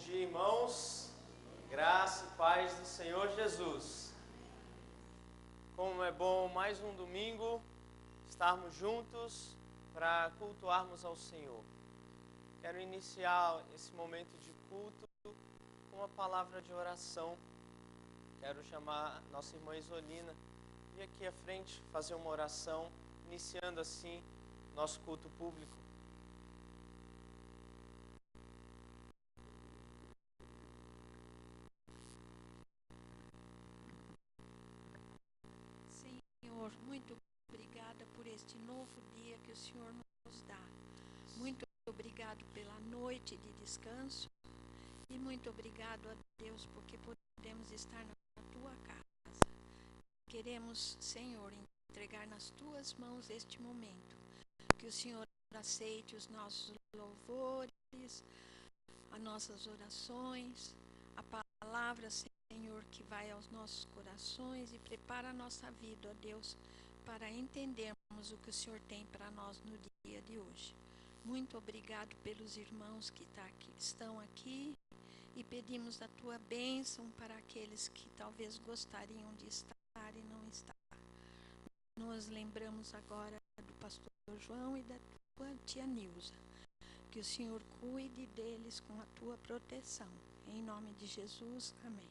dia, irmãos. Graça e paz do Senhor Jesus. Como é bom mais um domingo estarmos juntos para cultuarmos ao Senhor. Quero iniciar esse momento de culto com uma palavra de oração. Quero chamar nossa irmã Isolina e aqui à frente fazer uma oração, iniciando assim nosso culto público. Senhor, muito obrigada por este novo dia que o Senhor nos dá. Muito obrigado pela noite de descanso e muito obrigado a Deus porque podemos estar na tua casa. Queremos, Senhor, entregar nas tuas mãos este momento. Que o Senhor aceite os nossos louvores, as nossas orações, a palavra, Senhor, que vai aos nossos corações e prepara a nossa vida, ó Deus, para entendermos o que o Senhor tem para nós no dia de hoje. Muito obrigado pelos irmãos que estão aqui e pedimos a tua bênção para aqueles que talvez gostariam de estar e não estar. Nos lembramos agora do pastor João e da tua tia Nilza. Que o Senhor cuide deles com a tua proteção. Em nome de Jesus, amém.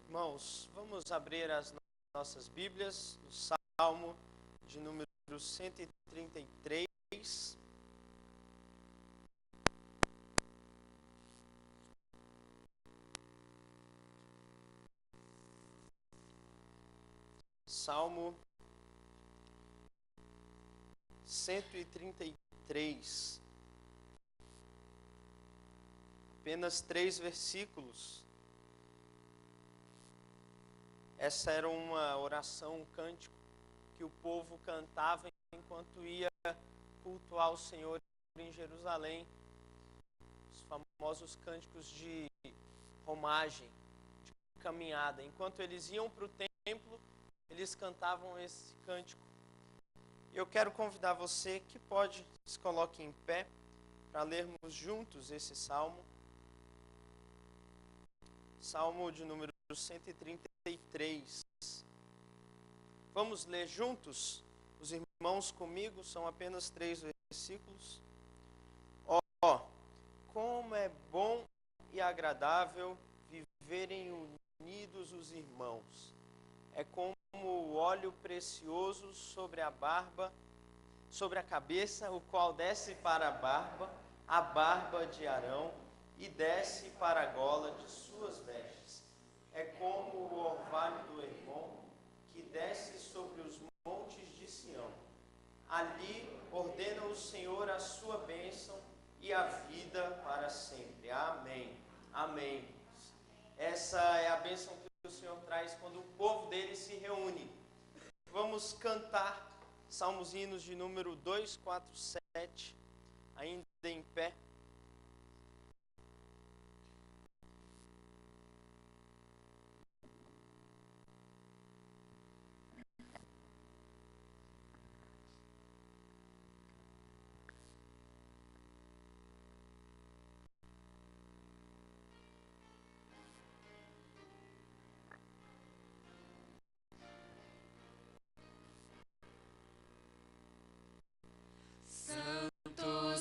Irmãos, vamos abrir as nossas Bíblias, o Salmo de número 133. Salmo 133. Apenas 3 versículos. Essa era uma oração, um cântico que o povo cantava enquanto ia cultuar o Senhor em Jerusalém. Os famosos cânticos de romagem, de caminhada. Enquanto eles iam para o templo, eles cantavam esse cântico. Eu quero convidar você que pode se coloque em pé para lermos juntos esse salmo. Salmo de número 133. Vamos ler juntos? Os irmãos comigo, são apenas 3 versículos. Ó, como é bom e agradável viverem unidos os irmãos. É como o óleo precioso sobre a cabeça, o qual desce para a barba de Arão, e desce para a gola de suas vestes. É como o orvalho do Hermon, que desce sobre os montes de Sião. Ali ordena o Senhor a sua bênção e a vida para sempre. Amém. Amém. Essa é a bênção que o Senhor traz quando o povo dele se reúne. Vamos cantar salmos e hinos de número 247, ainda em pé. Santo,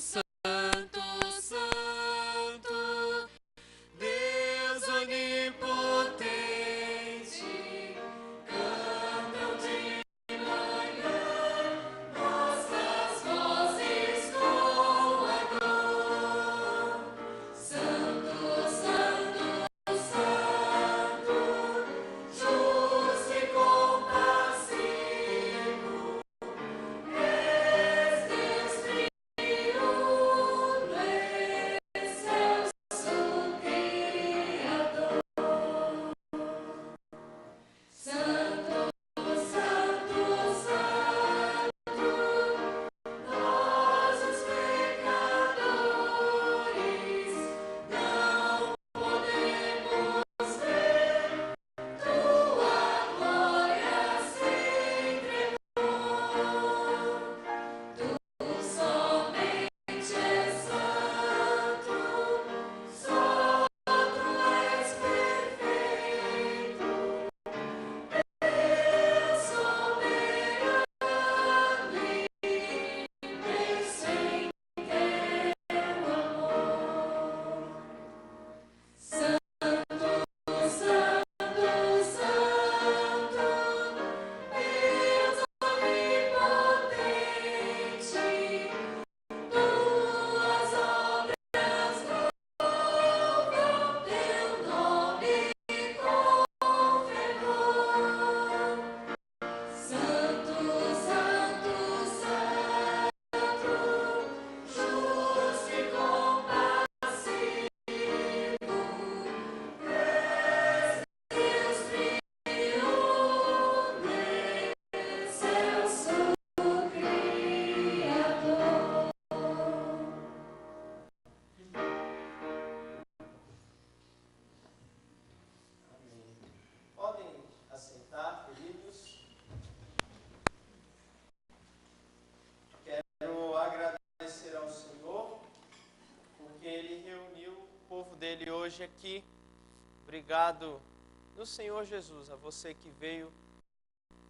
Ele hoje aqui. Obrigado do Senhor Jesus, a você que veio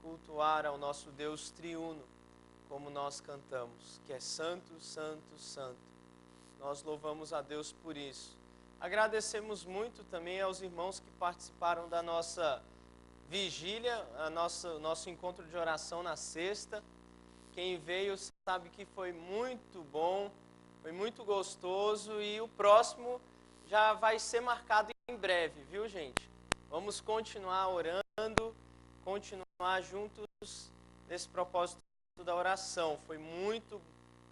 cultuar ao nosso Deus triuno, como nós cantamos, que é santo, santo, santo. Nós louvamos a Deus por isso. Agradecemos muito também aos irmãos que participaram da nossa vigília, nosso encontro de oração na sexta. Quem veio sabe que foi muito bom, foi muito gostoso, e o próximo já vai ser marcado em breve, viu, gente? Vamos continuar orando, continuar juntos nesse propósito da oração. Foi muito,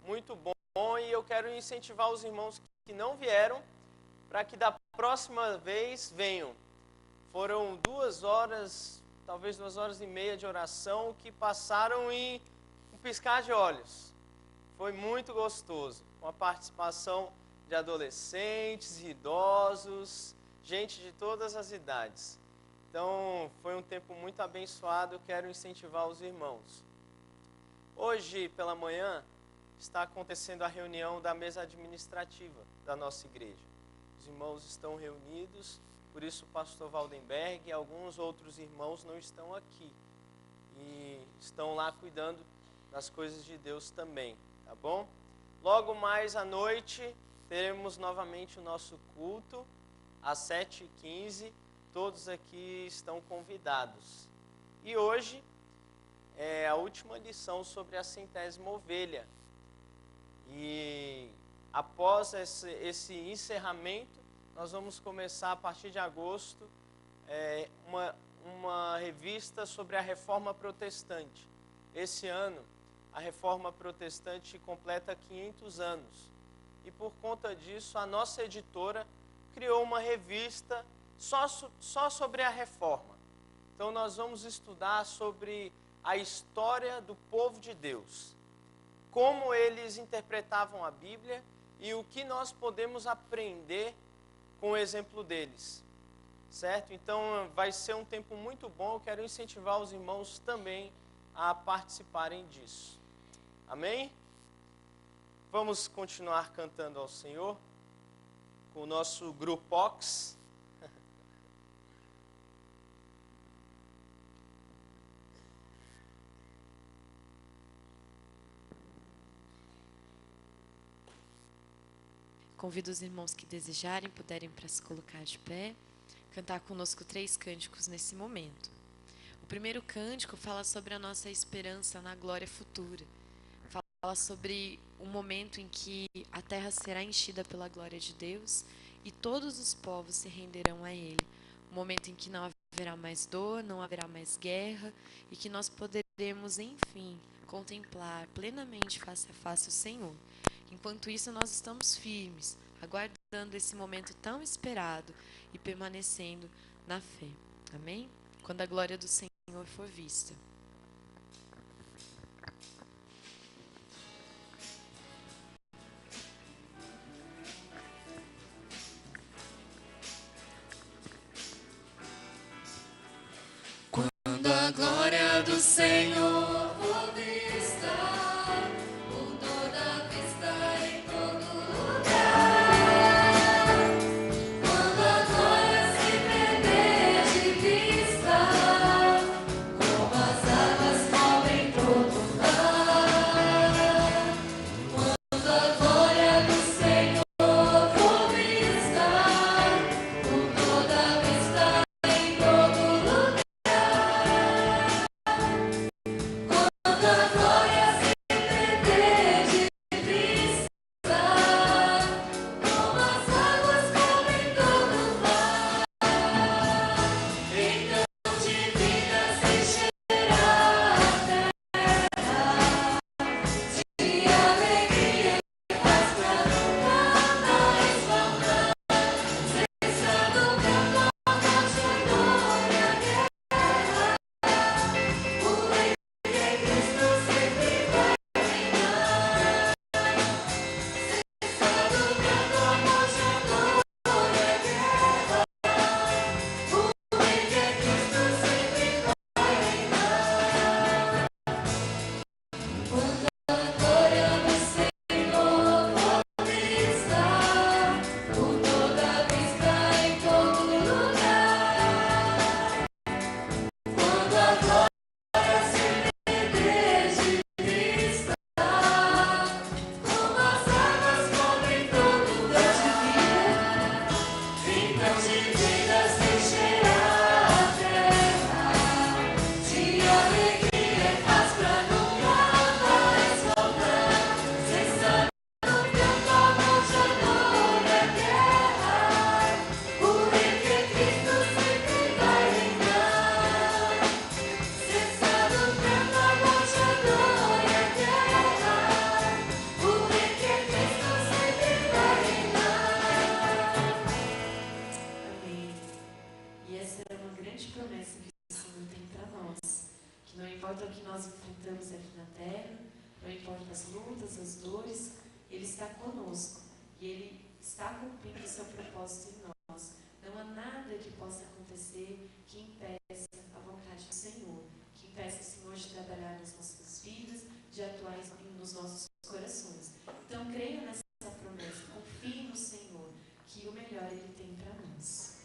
muito bom, e eu quero incentivar os irmãos que não vieram para que da próxima vez venham. Foram 2 horas, talvez 2h30 de oração que passaram em um piscar de olhos. Foi muito gostoso, com a participação de adolescentes, idosos, gente de todas as idades. Então, foi um tempo muito abençoado, eu quero incentivar os irmãos. Hoje, pela manhã, está acontecendo a reunião da mesa administrativa da nossa igreja. Os irmãos estão reunidos, por isso o pastor Valdenberg e alguns outros irmãos não estão aqui. E estão lá cuidando das coisas de Deus também, tá bom? Logo mais à noite, teremos novamente o nosso culto, às 7h15. Todos aqui estão convidados. E hoje é a última lição sobre a 100ª ovelha. E após esse encerramento, nós vamos começar a partir de agosto uma revista sobre a Reforma Protestante. Esse ano, a Reforma Protestante completa 500 anos. E por conta disso, a nossa editora criou uma revista só sobre a Reforma. Então nós vamos estudar sobre a história do povo de Deus, como eles interpretavam a Bíblia e o que nós podemos aprender com o exemplo deles, certo? Então vai ser um tempo muito bom, eu quero incentivar os irmãos também a participarem disso. Amém? Vamos continuar cantando ao Senhor com o nosso Grupox. Convido os irmãos que desejarem, puderem para se colocar de pé, cantar conosco 3 cânticos nesse momento. O primeiro cântico fala sobre a nossa esperança na glória futura. Fala sobre o momento em que a terra será enchida pela glória de Deus e todos os povos se renderão a Ele. Um momento em que não haverá mais dor, não haverá mais guerra e que nós poderemos, enfim, contemplar plenamente face a face o Senhor. Enquanto isso, nós estamos firmes, aguardando esse momento tão esperado e permanecendo na fé. Amém? Quando a glória do Senhor for vista. Quando a glória do Senhor for vista, com toda a vista em todo lugar. Quando a glória se perder de vista, como as águas cobrem todo lugar. Quando a glória do Senhor for vista, com toda a vista em todo lugar. aqui na terra, não importa as lutas, as dores, Ele está conosco e Ele está cumprindo o seu propósito em nós. Não há nada que possa acontecer que impeça a vontade do Senhor, que impeça o Senhor de trabalhar nas nossas vidas, de atuar nos nossos corações. Então, creia nessa promessa, confie no Senhor, que o melhor Ele tem para nós.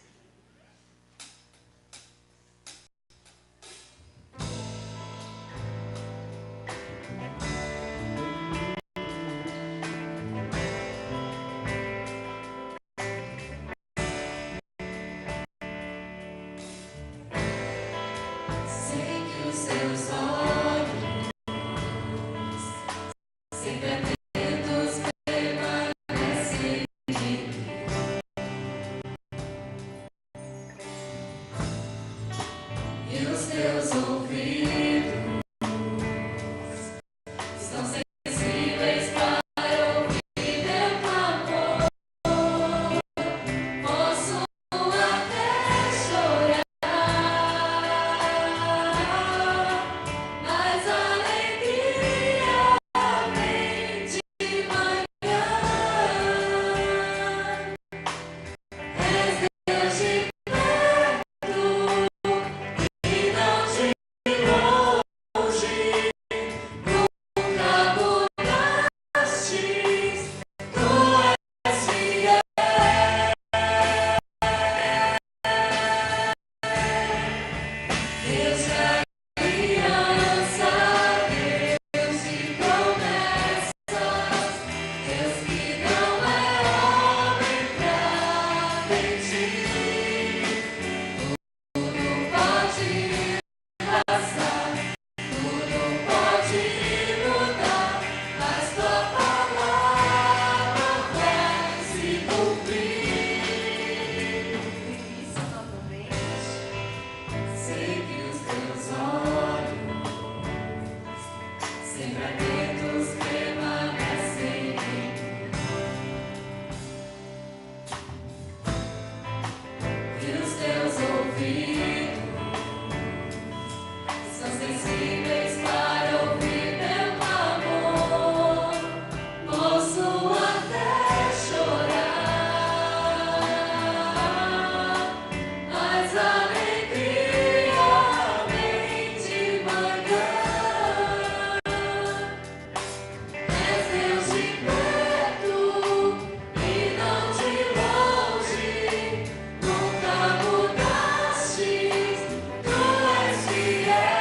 Sei que os teus olhos sempre atentos permanecem em mim, e os teus ouvidos estão sensíveis para ouvir meu clamor. Posso até chorar, mas a alegria vem de manhã. És Deus de perto e não de longe. Nunca mudastes, tu és fiel. Deus de aliança, Deus de promessas, Deus que não é homem pra mentir. Tudo pode passar, tudo pode mudar, mas tua palavra vai se cumprir. Isso novamente. Sei que os teus olhos sempre atentos permanecem em mim, e os teus ouvidos são sensíveis para ouvir meu clamor. Posso até chorar, mas a alegria vem de manhã. És Deus de perto e não de longe. Nunca mudastes, tu és fiel.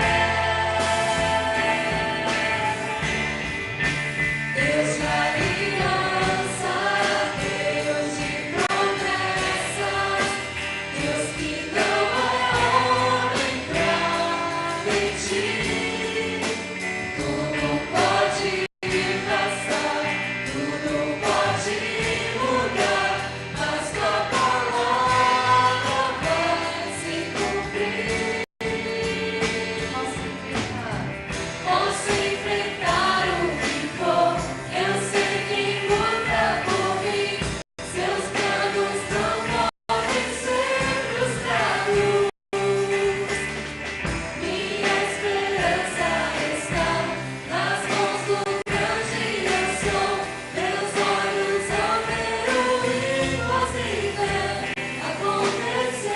Deus de aliança, Deus de promessas, Deus que não é homem pra mentir. Tudo pode passar, tudo pode mudar, mas tua palavra vai se cumprir. Posso enfrentar o que for, eu sei que luta por mim. Seus planos não podem ser frustrados. Minha esperança está nas mãos do grande eu sou. Meus olhos vão ver o impossível acontecer.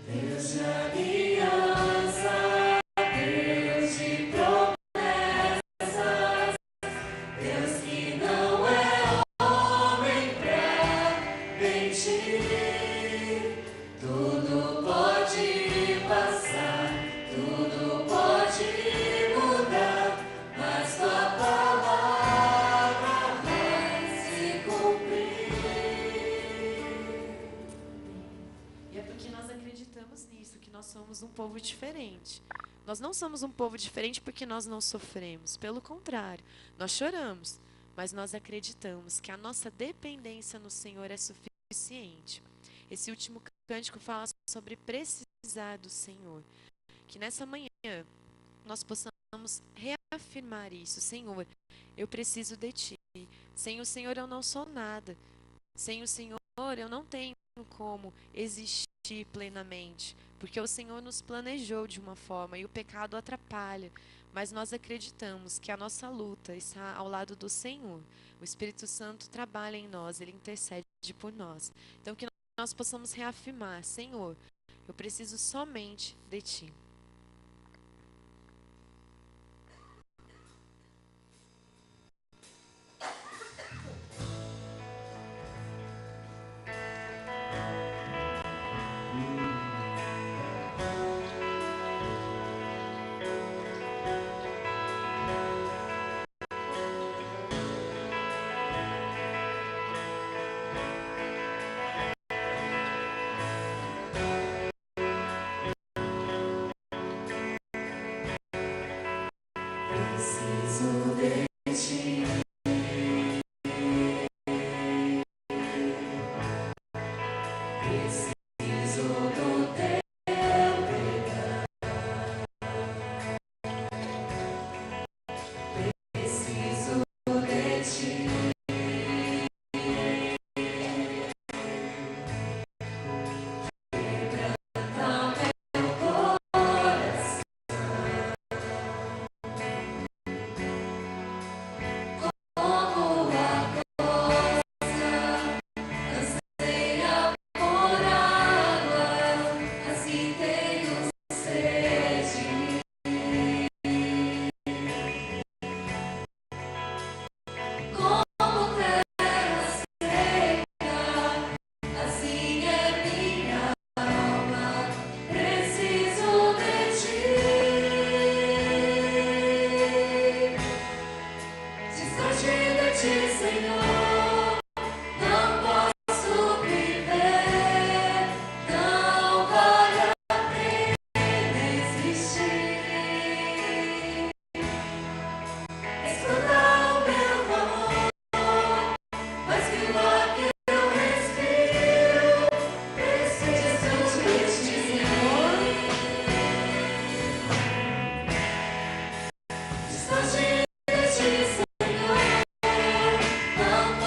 Deus de aliança, Deus de promessas, Deus que não é homem pra mentir. Tudo pode passar, tudo pode mudar, mas tua palavra vai se cumprir. E é porque nós acreditamos nisso, que nós somos um povo diferente. Nós não somos um povo diferente porque nós não sofremos. Pelo contrário, nós choramos, mas nós acreditamos que a nossa dependência no Senhor é suficiente. Esse último cântico fala sobre precisar do Senhor. Que nessa manhã nós possamos reafirmar isso. Senhor, eu preciso de Ti. Sem o Senhor eu não sou nada. Sem o Senhor eu não tenho como existir plenamente. porque o Senhor nos planejou de uma forma e o pecado atrapalha, mas nós acreditamos que a nossa luta está ao lado do Senhor. O Espírito Santo trabalha em nós, ele intercede por nós. Então que nós possamos reafirmar: Senhor, eu preciso somente de Ti. Preciso de Ti. Preciso do Teu perdão. Preciso de Ti. Quebranta meu coração. Como a costa anseia por água, assim tenho sede. Como terra seca, assim é minha alma. Preciso de Ti. Distante de Ti, Senhor, não posso viver. Não vale a pena existir. Escuta o meu clamor, mais que o ar que eu respiro. Preciso de Ti, Senhor. Distante de Ti, Senhor, não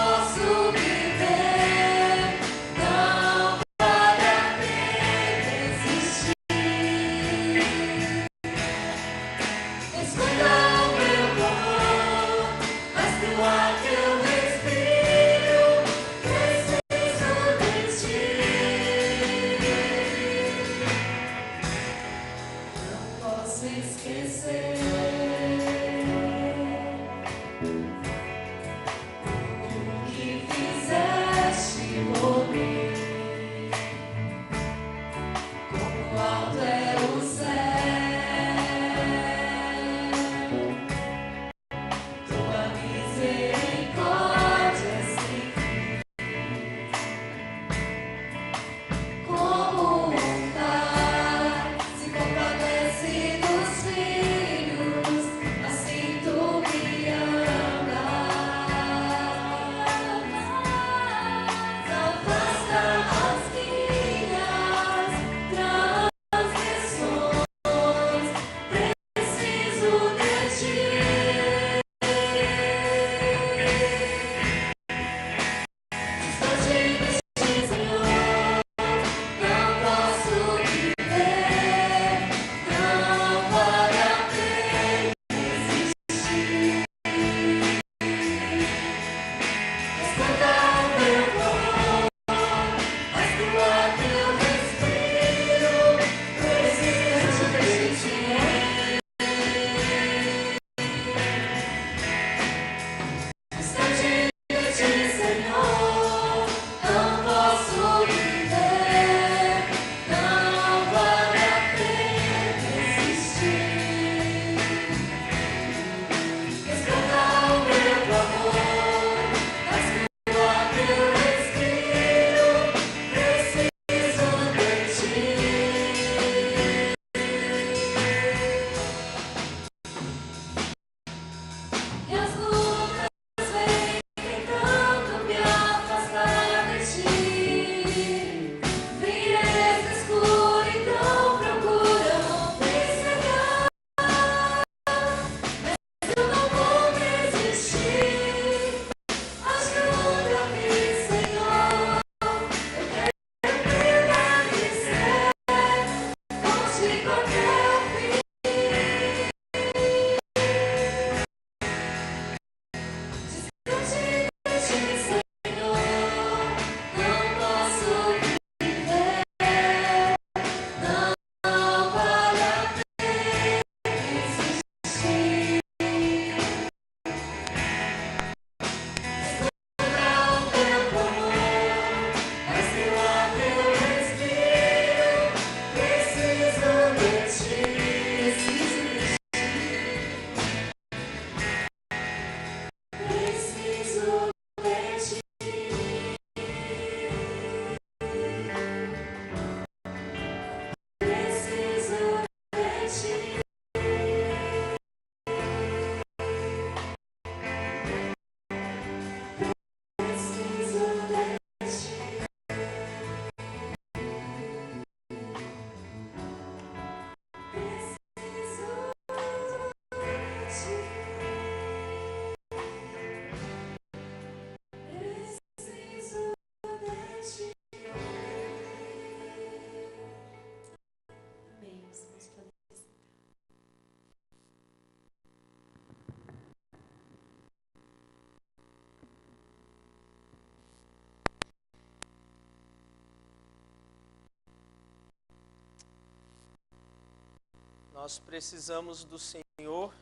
Nós precisamos do Senhor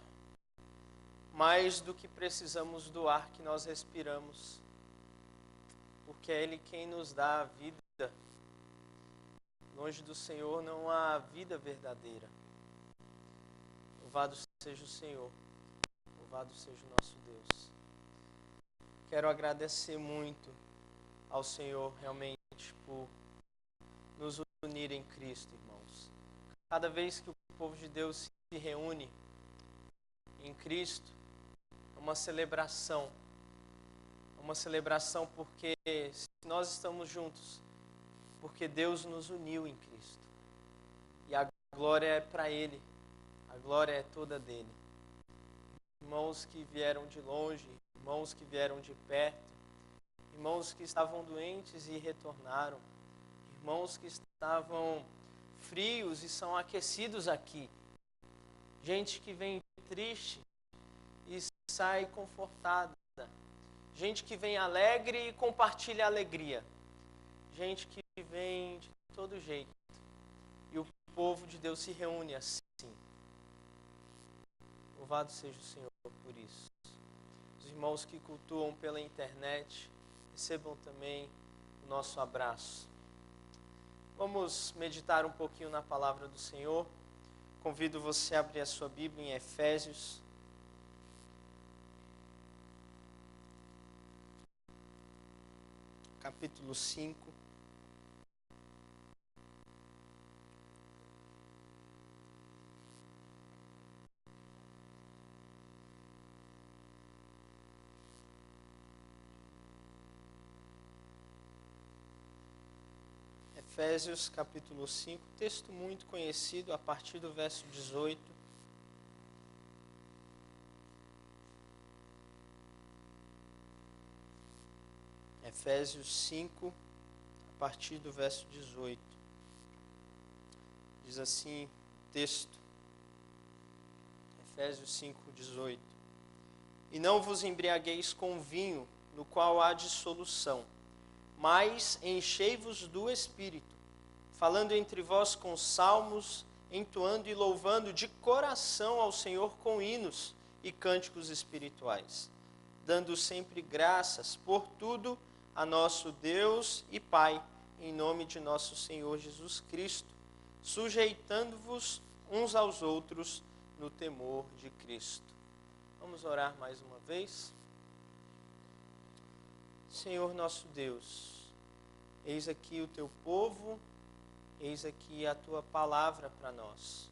mais do que precisamos do ar que nós respiramos, porque é Ele quem nos dá a vida. Longe do Senhor não há vida verdadeira. Louvado seja o Senhor, louvado seja o nosso Deus. Quero agradecer muito ao Senhor realmente por nos unir em Cristo, irmãos. Cada vez que o povo de Deus se reúne em Cristo, é uma celebração. É uma celebração porque se nós estamos juntos, porque Deus nos uniu em Cristo. E a glória é para Ele. A glória é toda dele. Irmãos que vieram de longe, irmãos que vieram de perto, irmãos que estavam doentes e retornaram, irmãos que estavam frios e são aquecidos aqui, gente que vem triste e sai confortada, gente que vem alegre e compartilha a alegria, gente que vem de todo jeito, e o povo de Deus se reúne assim. Louvado seja o Senhor por isso. Os irmãos que cultuam pela internet, recebam também o nosso abraço. Vamos meditar um pouquinho na palavra do Senhor. Convido você a abrir a sua Bíblia em Efésios. Capítulo 5. Efésios capítulo 5, texto muito conhecido a partir do verso 18. Efésios 5, a partir do verso 18. Diz assim o texto. Efésios 5, 18. E não vos embriagueis com vinho, no qual há dissolução, mas enchei-vos do Espírito, falando entre vós com salmos, entoando e louvando de coração ao Senhor com hinos e cânticos espirituais, dando sempre graças por tudo a nosso Deus e Pai, em nome de nosso Senhor Jesus Cristo, sujeitando-vos uns aos outros no temor de Cristo. Vamos orar mais uma vez? Senhor nosso Deus, eis aqui o teu povo, eis aqui a tua palavra para nós.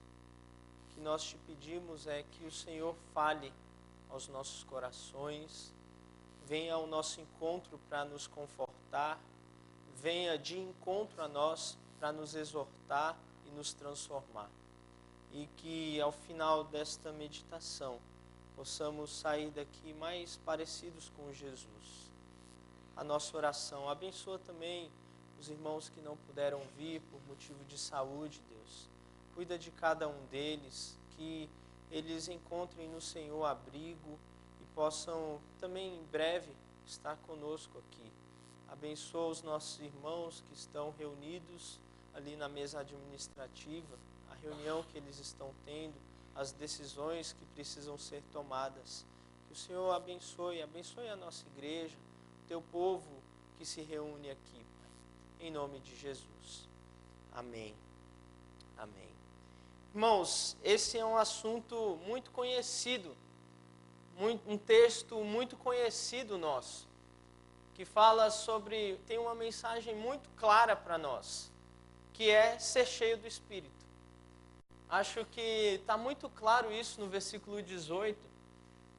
O que nós te pedimos é que o Senhor fale aos nossos corações, venha ao nosso encontro para nos confortar, venha de encontro a nós para nos exortar e nos transformar. E que ao final desta meditação possamos sair daqui mais parecidos com Jesus. A nossa oração. Abençoa também os irmãos que não puderam vir por motivo de saúde, Deus. Cuida de cada um deles, que eles encontrem no Senhor abrigo e possam também em breve estar conosco aqui. Abençoa os nossos irmãos que estão reunidos ali na mesa administrativa, a reunião que eles estão tendo, as decisões que precisam ser tomadas. Que o Senhor abençoe a nossa igreja, teu povo que se reúne aqui, Pai, em nome de Jesus. Amém. Amém. Irmãos, esse é um assunto muito conhecido, um texto muito conhecido nosso, que fala sobre, tem uma mensagem muito clara para nós, que é ser cheio do Espírito. Acho que está muito claro isso no versículo 18,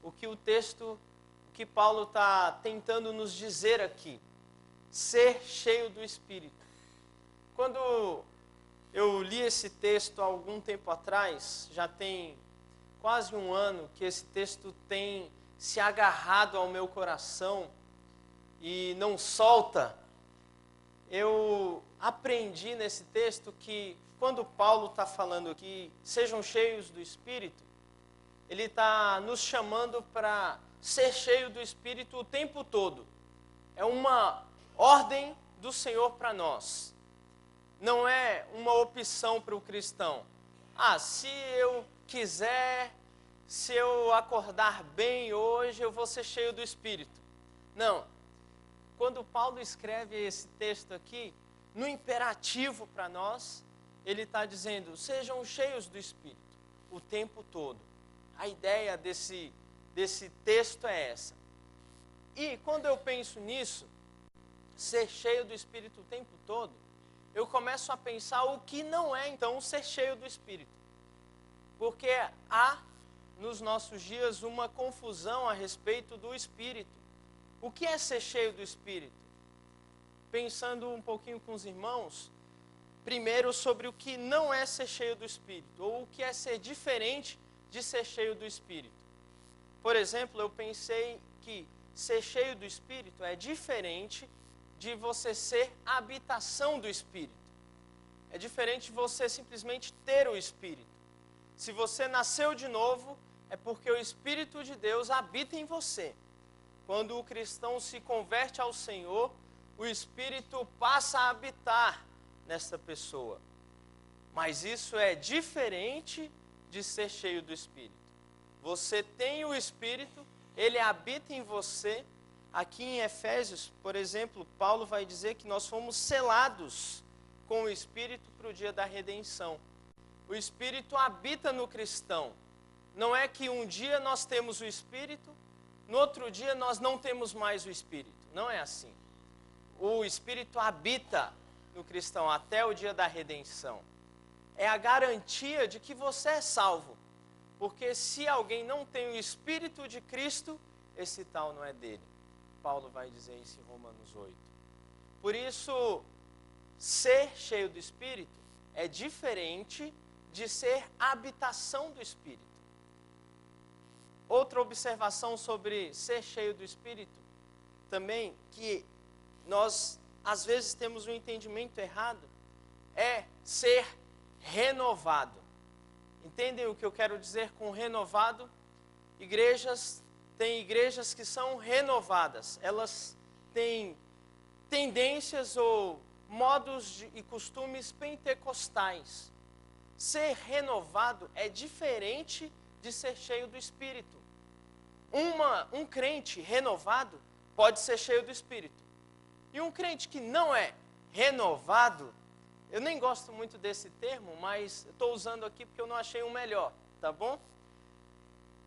o que Paulo está tentando nos dizer aqui, ser cheio do Espírito. Quando eu li esse texto há algum tempo atrás, já tem quase um ano que esse texto tem se agarrado ao meu coração e não solta, eu aprendi nesse texto que quando Paulo está falando aqui, sejam cheios do Espírito, ele está nos chamando para ser cheio do Espírito o tempo todo. É uma ordem do Senhor para nós. Não é uma opção para o cristão. se eu quiser, se eu acordar bem hoje, eu vou ser cheio do Espírito. Não. Quando Paulo escreve esse texto aqui, no imperativo para nós, ele está dizendo, sejam cheios do Espírito o tempo todo. A ideia desse texto é essa. E quando eu penso nisso, ser cheio do Espírito o tempo todo, eu começo a pensar o que não é então ser cheio do Espírito. Porque há nos nossos dias uma confusão a respeito do Espírito. O que é ser cheio do Espírito? Pensando um pouquinho com os irmãos, primeiro sobre o que não é ser cheio do Espírito, ou o que é ser diferente de ser cheio do Espírito. Por exemplo, eu pensei que ser cheio do Espírito é diferente de você ser a habitação do Espírito. É diferente de você simplesmente ter o Espírito. Se você nasceu de novo, é porque o Espírito de Deus habita em você. Quando o cristão se converte ao Senhor, o Espírito passa a habitar nessa pessoa. Mas isso é diferente de ser cheio do Espírito. Você tem o Espírito, ele habita em você. Aqui em Efésios, por exemplo, Paulo vai dizer que nós fomos selados com o Espírito para o dia da redenção. O Espírito habita no cristão. Não é que um dia nós temos o Espírito, no outro dia nós não temos mais o Espírito. Não é assim. O Espírito habita no cristão até o dia da redenção. É a garantia de que você é salvo. Porque se alguém não tem o Espírito de Cristo, esse tal não é dele. Paulo vai dizer isso em Romanos 8. Por isso, ser cheio do Espírito é diferente de ser habitação do Espírito. Outra observação sobre ser cheio do Espírito, também, que nós às vezes temos um entendimento errado, é ser renovado. Entendem o que eu quero dizer com renovado? Tem igrejas que são renovadas. Elas têm tendências ou modos e costumes pentecostais. Ser renovado é diferente de ser cheio do Espírito. Um crente renovado pode ser cheio do Espírito. E um crente que não é renovado, eu nem gosto muito desse termo, mas estou usando aqui porque eu não achei um melhor, tá bom?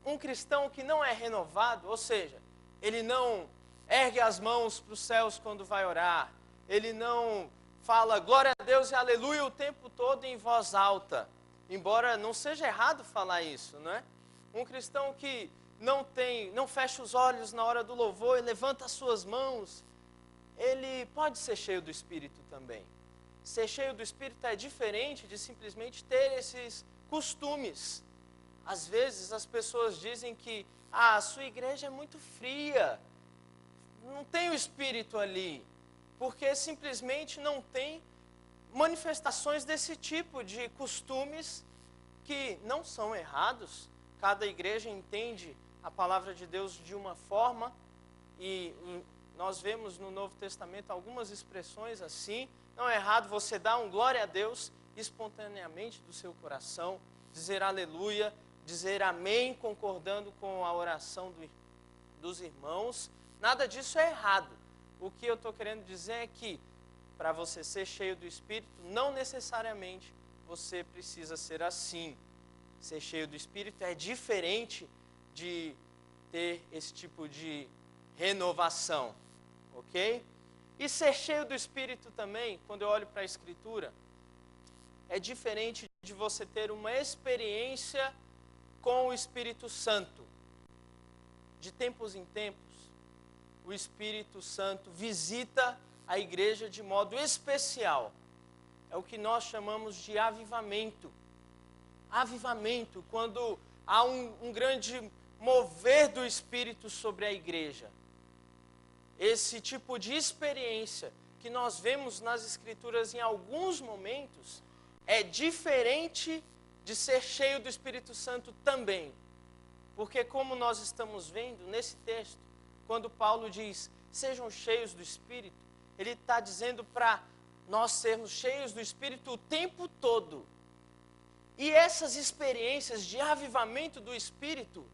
Um cristão que não é renovado, ou seja, ele não ergue as mãos para os céus quando vai orar, ele não fala glória a Deus e aleluia o tempo todo em voz alta, embora não seja errado falar isso, não é? Um cristão que não fecha os olhos na hora do louvor e levanta as suas mãos, ele pode ser cheio do Espírito também. Ser cheio do Espírito é diferente de simplesmente ter esses costumes. Às vezes as pessoas dizem que a sua igreja é muito fria, não tem o Espírito ali, porque simplesmente não tem manifestações desse tipo de costumes que não são errados. Cada igreja entende a palavra de Deus de uma forma e nós vemos no Novo Testamento algumas expressões assim. Não é errado você dar um glória a Deus espontaneamente do seu coração, dizer aleluia, dizer amém, concordando com a oração dos irmãos. Nada disso é errado. O que eu estou querendo dizer é que, para você ser cheio do Espírito, não necessariamente você precisa ser assim. Ser cheio do Espírito é diferente de ter esse tipo de renovação, ok? E ser cheio do Espírito também, quando eu olho para a Escritura, é diferente de você ter uma experiência com o Espírito Santo. De tempos em tempos, o Espírito Santo visita a igreja de modo especial. É o que nós chamamos de avivamento. Avivamento, quando há um grande mover do Espírito sobre a igreja. Esse tipo de experiência que nós vemos nas Escrituras em alguns momentos é diferente de ser cheio do Espírito Santo também. Porque como nós estamos vendo nesse texto, quando Paulo diz, sejam cheios do Espírito, ele está dizendo para nós sermos cheios do Espírito o tempo todo. E essas experiências de avivamento do Espírito,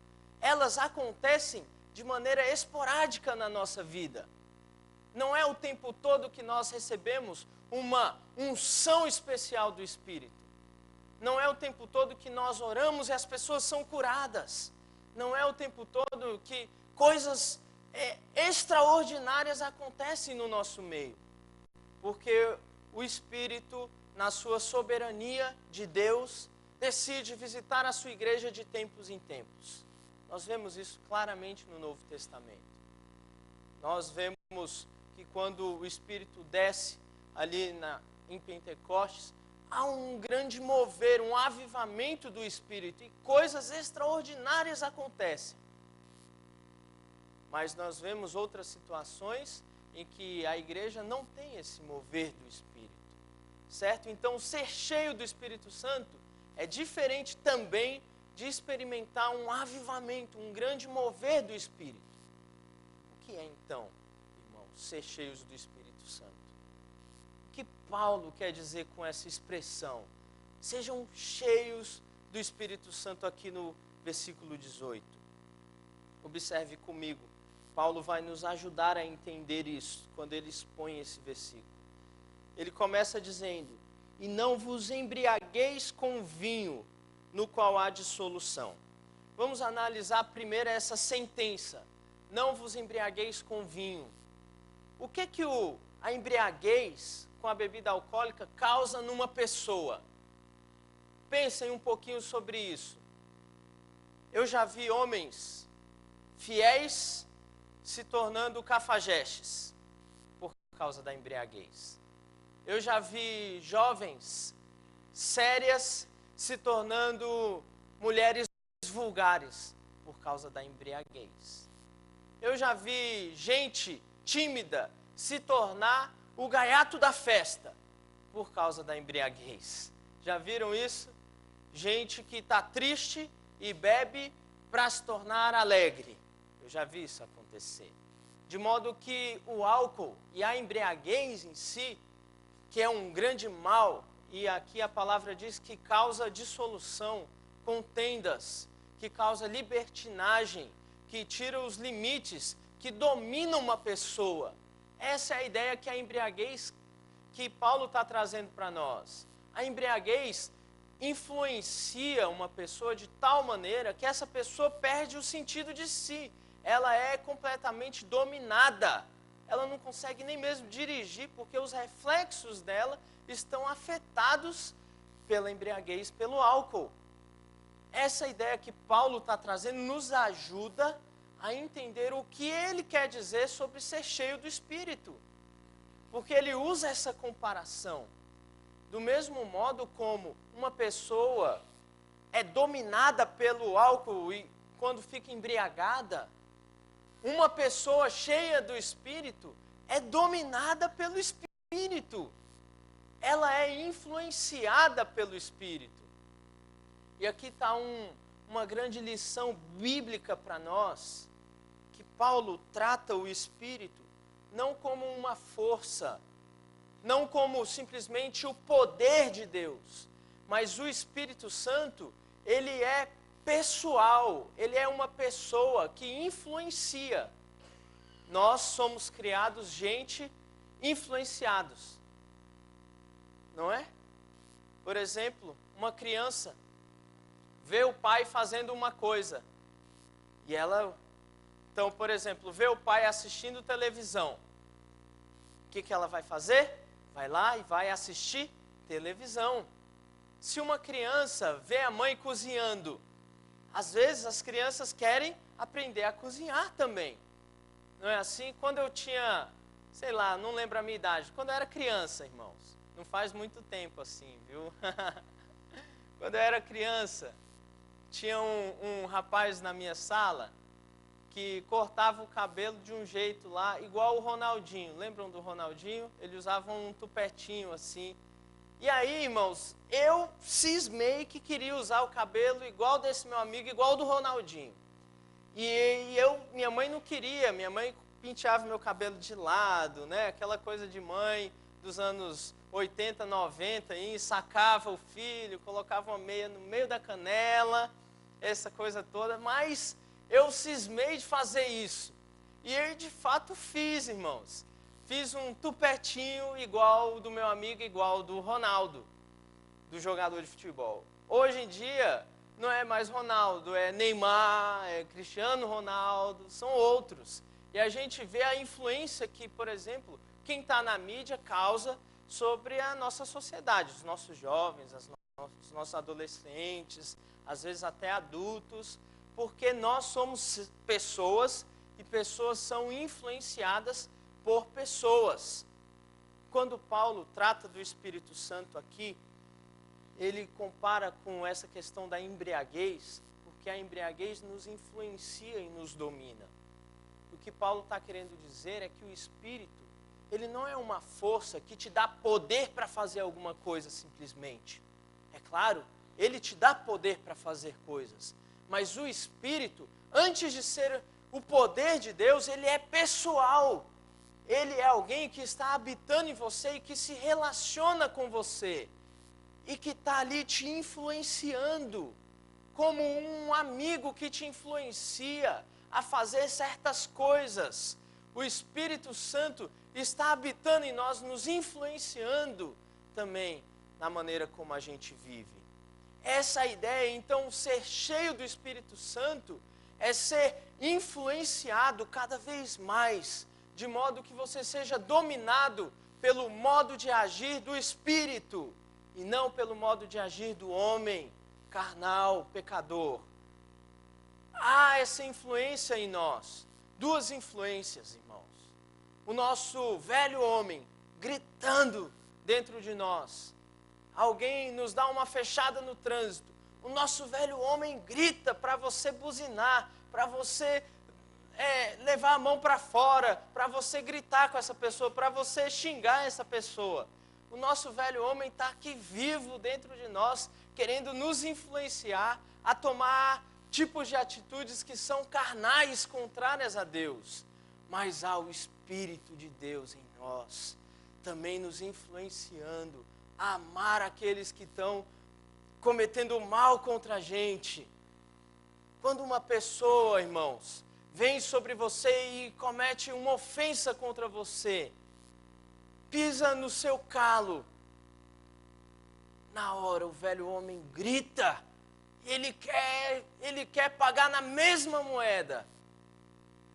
elas acontecem de maneira esporádica na nossa vida. Não é o tempo todo que nós recebemos uma unção especial do Espírito. Não é o tempo todo que nós oramos e as pessoas são curadas. Não é o tempo todo que coisas extraordinárias acontecem no nosso meio. Porque o Espírito, na sua soberania de Deus, decide visitar a sua igreja de tempos em tempos. Nós vemos isso claramente no Novo Testamento. Nós vemos que quando o Espírito desce ali em Pentecostes, há um grande mover, um avivamento do Espírito e coisas extraordinárias acontecem. Mas nós vemos outras situações em que a igreja não tem esse mover do Espírito, certo? Então, ser cheio do Espírito Santo é diferente também de experimentar um avivamento, um grande mover do Espírito. O que é então, irmãos, ser cheios do Espírito Santo? O que Paulo quer dizer com essa expressão? Sejam cheios do Espírito Santo aqui no versículo 18. Observe comigo. Paulo vai nos ajudar a entender isso quando ele expõe esse versículo. Ele começa dizendo: e não vos embriagueis com vinho, no qual há dissolução. Vamos analisar primeiro essa sentença. Não vos embriagueis com vinho. O que a embriaguez com a bebida alcoólica causa numa pessoa? Pensem um pouquinho sobre isso. Eu já vi homens fiéis se tornando cafajestes por causa da embriaguez. Eu já vi jovens sérias se tornando mulheres vulgares por causa da embriaguez. Eu já vi gente tímida se tornar o gaiato da festa por causa da embriaguez. Já viram isso? Gente que está triste e bebe para se tornar alegre. Eu já vi isso acontecer. De modo que o álcool e a embriaguez em si, que é um grande mal, e aqui a palavra diz que causa dissolução, contendas, que causa libertinagem, que tira os limites, que domina uma pessoa. Essa é a ideia que a embriaguez que Paulo está trazendo para nós. A embriaguez influencia uma pessoa de tal maneira que essa pessoa perde o sentido de si. Ela é completamente dominada. Ela não consegue nem mesmo dirigir, porque os reflexos dela estão afetados pela embriaguez, pelo álcool. Essa ideia que Paulo está trazendo nos ajuda a entender o que ele quer dizer sobre ser cheio do Espírito. Porque ele usa essa comparação. Do mesmo modo como uma pessoa é dominada pelo álcool e quando fica embriagada, uma pessoa cheia do Espírito é dominada pelo Espírito. Ela é influenciada pelo Espírito. E aqui está uma grande lição bíblica para nós, que Paulo trata o Espírito não como uma força, não como simplesmente o poder de Deus, mas o Espírito Santo, ele é pessoal, ele é uma pessoa que influencia. Nós somos criados gente influenciados, não é? Por exemplo, uma criança vê o pai fazendo uma coisa e ela, então, por exemplo, vê o pai assistindo televisão. O que ela vai fazer? Vai lá e vai assistir televisão. Se uma criança vê a mãe cozinhando, às vezes as crianças querem aprender a cozinhar também. Não é assim? Quando eu tinha, sei lá, não lembro a minha idade, quando eu era criança, irmãos, não faz muito tempo assim, viu? Quando eu era criança, tinha um rapaz na minha sala que cortava o cabelo de um jeito lá, igual o Ronaldinho. Lembram do Ronaldinho? Ele usava um tupetinho assim. E aí, irmãos, eu cismei que queria usar o cabelo igual desse meu amigo, igual do Ronaldinho. Minha mãe não queria, minha mãe penteava meu cabelo de lado, né? Aquela coisa de mãe, dos anos 80, 90, e sacava o filho, colocava uma meia no meio da canela, essa coisa toda, mas eu cismei de fazer isso. E eu de fato fiz, irmãos. Fiz um tupetinho igual do meu amigo, igual do Ronaldo, do jogador de futebol. Hoje em dia, não é mais Ronaldo, é Neymar, é Cristiano Ronaldo, são outros. E a gente vê a influência que, por exemplo, quem está na mídia causa sobre a nossa sociedade, os nossos jovens, os nossos adolescentes, às vezes até adultos, porque nós somos pessoas e pessoas são influenciadas por pessoas. Quando Paulo trata do Espírito Santo aqui, ele compara com essa questão da embriaguez, porque a embriaguez nos influencia e nos domina. O que Paulo está querendo dizer é que o Espírito, ele não é uma força que te dá poder para fazer alguma coisa simplesmente. É claro, ele te dá poder para fazer coisas, mas o Espírito, antes de ser o poder de Deus, ele é pessoal. Ele é alguém que está habitando em você e que se relaciona com você. E que está ali te influenciando, como um amigo que te influencia a fazer certas coisas. O Espírito Santo está habitando em nós, nos influenciando também na maneira como a gente vive. Essa ideia, então, ser cheio do Espírito Santo é ser influenciado cada vez mais, de modo que você seja dominado pelo modo de agir do Espírito, e não pelo modo de agir do homem carnal, pecador. Há essa influência em nós. Duas influências, irmãos. O nosso velho homem gritando dentro de nós. Alguém nos dá uma fechada no trânsito. O nosso velho homem grita para você buzinar, para você levar a mão para fora, para você gritar com essa pessoa, para você xingar essa pessoa. O nosso velho homem está aqui vivo dentro de nós, querendo nos influenciar a tomar tipos de atitudes que são carnais, contrárias a Deus. Mas há o Espírito de Deus em nós, também nos influenciando a amar aqueles que estão cometendo mal contra a gente. Quando uma pessoa, irmãos, vem sobre você e comete uma ofensa contra você, pisa no seu calo, na hora o velho homem grita, ele quer pagar na mesma moeda.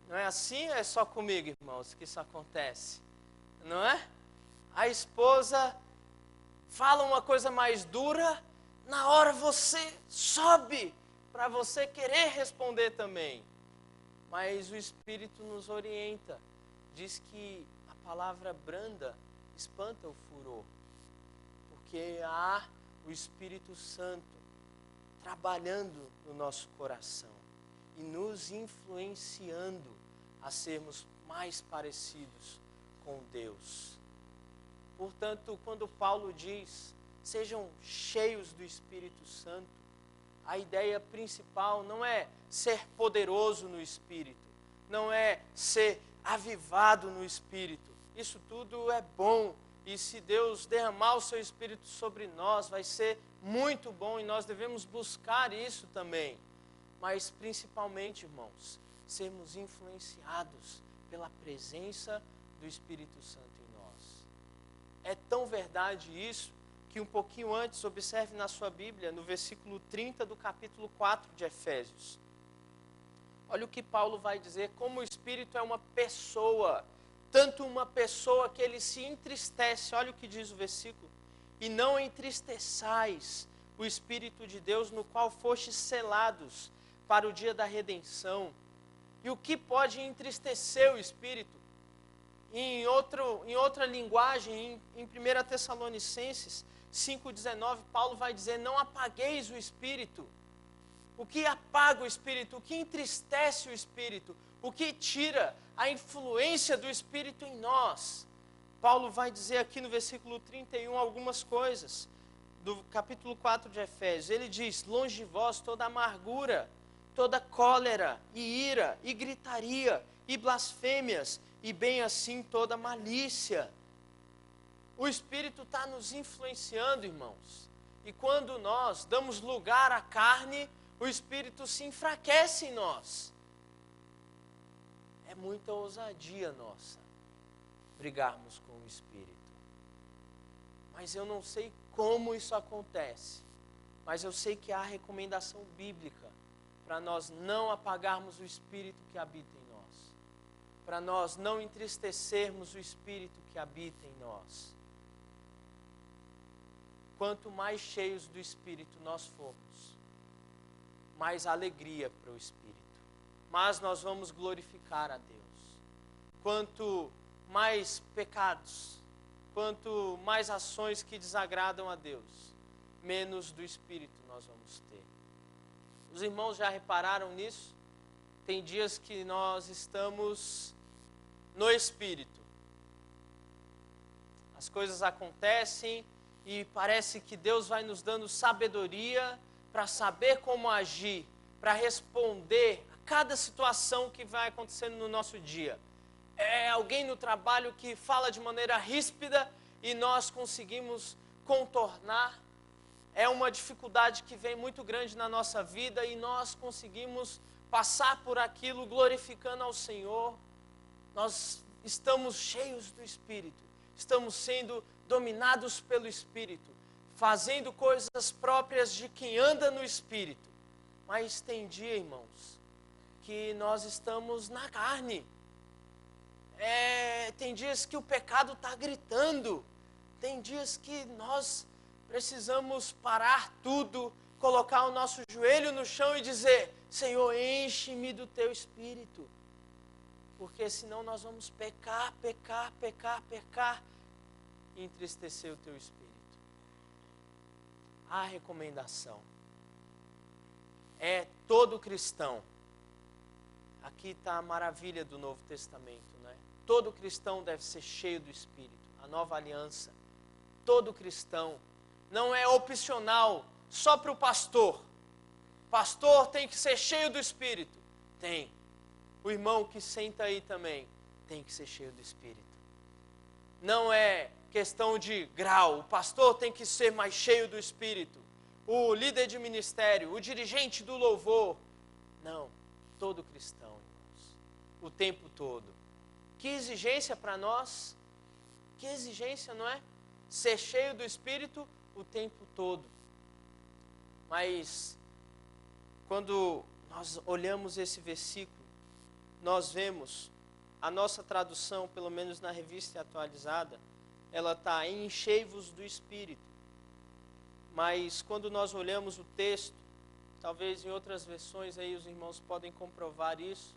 Não é assim ou é só comigo, irmãos, que isso acontece? Não é? A esposa fala uma coisa mais dura, na hora você sobe para você querer responder também. Mas o Espírito nos orienta, diz que a palavra branda espanta o furor, porque há o Espírito Santo trabalhando no nosso coração e nos influenciando a sermos mais parecidos com Deus. Portanto, quando Paulo diz, sejam cheios do Espírito Santo, a ideia principal não é ser poderoso no Espírito, não é ser avivado no Espírito. Isso tudo é bom, e se Deus derramar o seu Espírito sobre nós, vai ser muito bom, e nós devemos buscar isso também. Mas principalmente, irmãos, sermos influenciados pela presença do Espírito Santo em nós. É tão verdade isso, que um pouquinho antes, observe na sua Bíblia, no versículo 30 do capítulo 4 de Efésios. Olha o que Paulo vai dizer, como o Espírito é uma pessoa, tanto uma pessoa que ele se entristece. Olha o que diz o versículo. E não entristeçais o Espírito de Deus, no qual fostes selados para o dia da redenção. E o que pode entristecer o Espírito? Em outra linguagem, em 1 Tessalonicenses 5,19, Paulo vai dizer, não apagueis o Espírito. O que apaga o Espírito? O que entristece o Espírito? O que tira a influência do Espírito em nós? Paulo vai dizer aqui no versículo 31 algumas coisas, do capítulo 4 de Efésios. Ele diz, longe de vós toda amargura, toda cólera, e ira, e gritaria, e blasfêmias, e bem assim toda malícia. O Espírito está nos influenciando, irmãos. E quando nós damos lugar à carne, o Espírito se enfraquece em nós. É muita ousadia nossa brigarmos com o Espírito. Mas eu não sei como isso acontece. Mas eu sei que há recomendação bíblica para nós não apagarmos o Espírito que habita em nós. Para nós não entristecermos o Espírito que habita em nós. Quanto mais cheios do Espírito nós formos, mais alegria para o Espírito. Mas nós vamos glorificar a Deus. Quanto mais pecados, quanto mais ações que desagradam a Deus, menos do Espírito nós vamos ter. Os irmãos já repararam nisso? Tem dias que nós estamos no Espírito. As coisas acontecem e parece que Deus vai nos dando sabedoria para saber como agir, para responder a cada situação que vai acontecendo no nosso dia. É alguém no trabalho que fala de maneira ríspida e nós conseguimos contornar. É uma dificuldade que vem muito grande na nossa vida e nós conseguimos passar por aquilo glorificando ao Senhor. Nós estamos cheios do Espírito, estamos sendo dominados pelo Espírito, fazendo coisas próprias de quem anda no Espírito. Mas tem dia, irmãos, que nós estamos na carne. Tem dias que o pecado está gritando. Tem dias que nós precisamos parar tudo, colocar o nosso joelho no chão e dizer: Senhor, enche-me do teu Espírito. Porque senão nós vamos pecar e entristecer o teu Espírito. A recomendação é todo cristão. Aqui está a maravilha do Novo Testamento, né? Todo cristão deve ser cheio do Espírito. A nova aliança. Todo cristão. Não é opcional só para o pastor. Pastor tem que ser cheio do Espírito. Tem. O irmão que senta aí também tem que ser cheio do Espírito. Não é questão de grau. O pastor tem que ser mais cheio do Espírito. O líder de ministério, o dirigente do louvor. Não. Todo cristão, irmãos. O tempo todo. Que exigência para nós. Que exigência, não é? Ser cheio do Espírito o tempo todo. Mas, quando nós olhamos esse versículo, nós vemos, a nossa tradução, pelo menos na revista atualizada, ela está: enchei-vos do Espírito. Mas, quando nós olhamos o texto, talvez em outras versões aí os irmãos podem comprovar isso,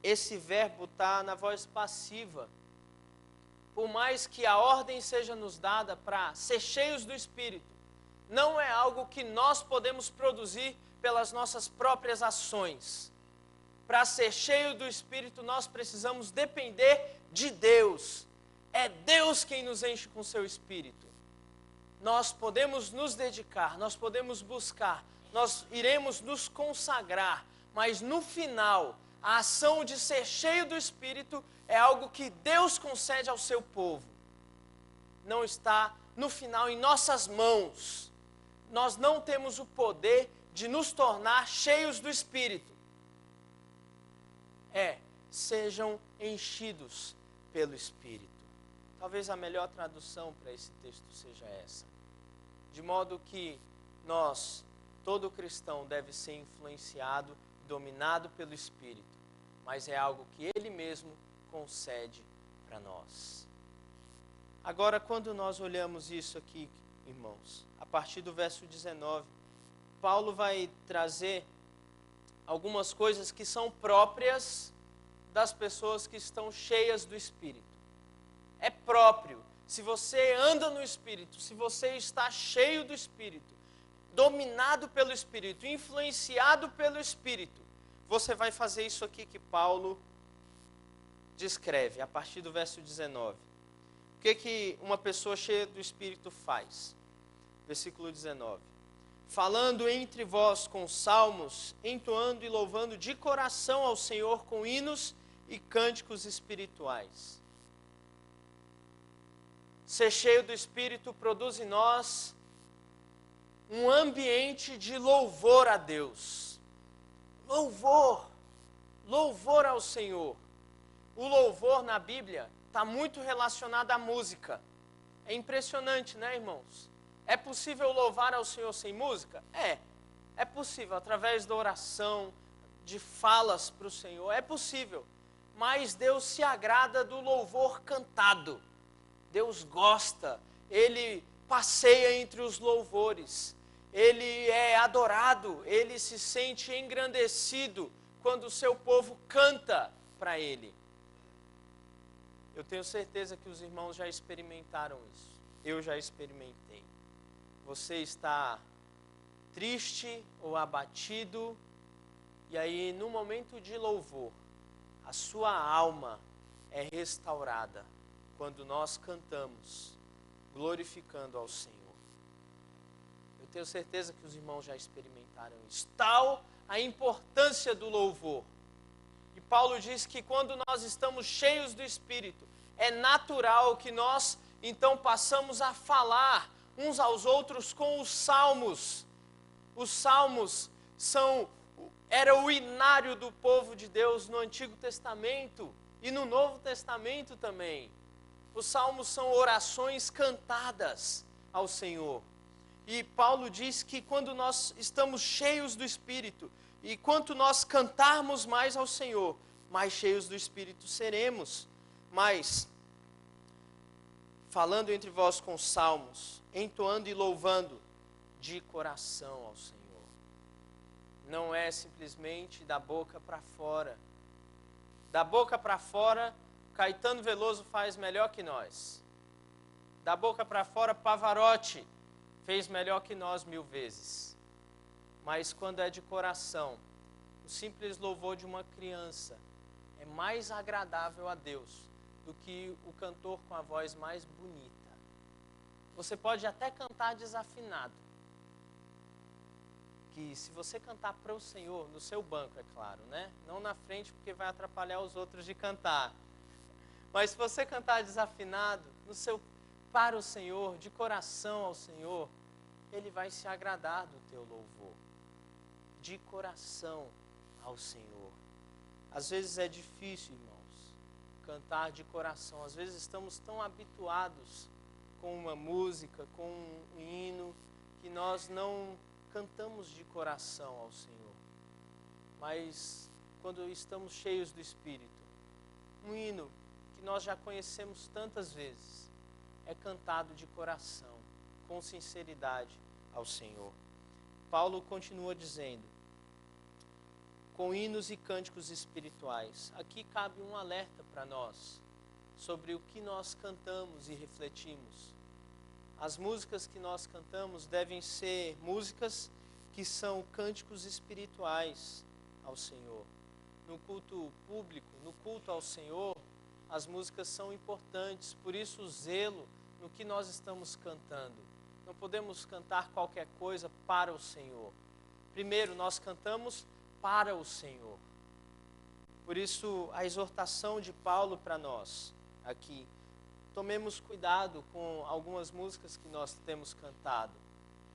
esse verbo está na voz passiva. Por mais que a ordem seja nos dada para ser cheios do Espírito, não é algo que nós podemos produzir pelas nossas próprias ações. Para ser cheio do Espírito, nós precisamos depender de Deus. É Deus quem nos enche com seu Espírito. Nós podemos nos dedicar, nós podemos buscar, nós iremos nos consagrar, mas no final, a ação de ser cheio do Espírito é algo que Deus concede ao seu povo. Não está, no final, em nossas mãos. Nós não temos o poder de nos tornar cheios do Espírito. Sejam enchidos pelo Espírito. Talvez a melhor tradução para esse texto seja essa. De modo que nós, todo cristão, deve ser influenciado, dominado pelo Espírito. Mas é algo que Ele mesmo concede para nós. Agora, quando nós olhamos isso aqui, irmãos, a partir do verso 19, Paulo vai trazer algumas coisas que são próprias das pessoas que estão cheias do Espírito. É próprio. Se você anda no Espírito, se você está cheio do Espírito, dominado pelo Espírito, influenciado pelo Espírito, você vai fazer isso aqui que Paulo descreve, a partir do verso 19. O que uma pessoa cheia do Espírito faz? Versículo 19. Falando entre vós com salmos, entoando e louvando de coração ao Senhor com hinos e cânticos espirituais. Ser cheio do Espírito produz em nós um ambiente de louvor a Deus. Louvor, louvor ao Senhor. O louvor na Bíblia está muito relacionado à música. É impressionante, né, irmãos? É possível louvar ao Senhor sem música? É possível, através da oração, de falas para o Senhor, é possível. Mas Deus se agrada do louvor cantado. Deus gosta, Ele passeia entre os louvores. Ele é adorado, Ele se sente engrandecido quando o seu povo canta para Ele. Eu tenho certeza que os irmãos já experimentaram isso. Eu já experimentei. Você está triste ou abatido, e aí no momento de louvor, a sua alma é restaurada quando nós cantamos, glorificando ao Senhor. Eu tenho certeza que os irmãos já experimentaram isso. Tal a importância do louvor. E Paulo diz que quando nós estamos cheios do Espírito, é natural que nós então passamos a falar uns aos outros com os salmos. Os salmos era o inário do povo de Deus no Antigo Testamento e no Novo Testamento também. Os salmos são orações cantadas ao Senhor. E Paulo diz que quando nós estamos cheios do Espírito, e quanto nós cantarmos mais ao Senhor, mais cheios do Espírito seremos. Mas, falando entre vós com salmos, entoando e louvando de coração ao Senhor. Não é simplesmente da boca para fora. Da boca para fora, Caetano Veloso faz melhor que nós. Da boca para fora, Pavarotti fez melhor que nós 1000 vezes. Mas quando é de coração, o simples louvor de uma criança é mais agradável a Deus do que o cantor com a voz mais bonita. Você pode até cantar desafinado. Que se você cantar para o Senhor, no seu banco, é claro, né? Não na frente, porque vai atrapalhar os outros de cantar. Mas se você cantar desafinado, para o Senhor, de coração ao Senhor, Ele vai se agradar do teu louvor. De coração ao Senhor. Às vezes é difícil, irmãos, cantar de coração. Às vezes estamos tão habituados com uma música, com um hino, que nós não cantamos de coração ao Senhor. Mas quando estamos cheios do Espírito, um hino que nós já conhecemos tantas vezes, é cantado de coração, com sinceridade ao Senhor. Paulo continua dizendo, com hinos e cânticos espirituais. Aqui cabe um alerta para nós, sobre o que nós cantamos e refletimos. As músicas que nós cantamos devem ser músicas que são cânticos espirituais ao Senhor. No culto público, no culto ao Senhor, as músicas são importantes, por isso o zelo no que nós estamos cantando. Não podemos cantar qualquer coisa para o Senhor. Primeiro, nós cantamos para o Senhor. Por isso, a exortação de Paulo para nós aqui. Tomemos cuidado com algumas músicas que nós temos cantado.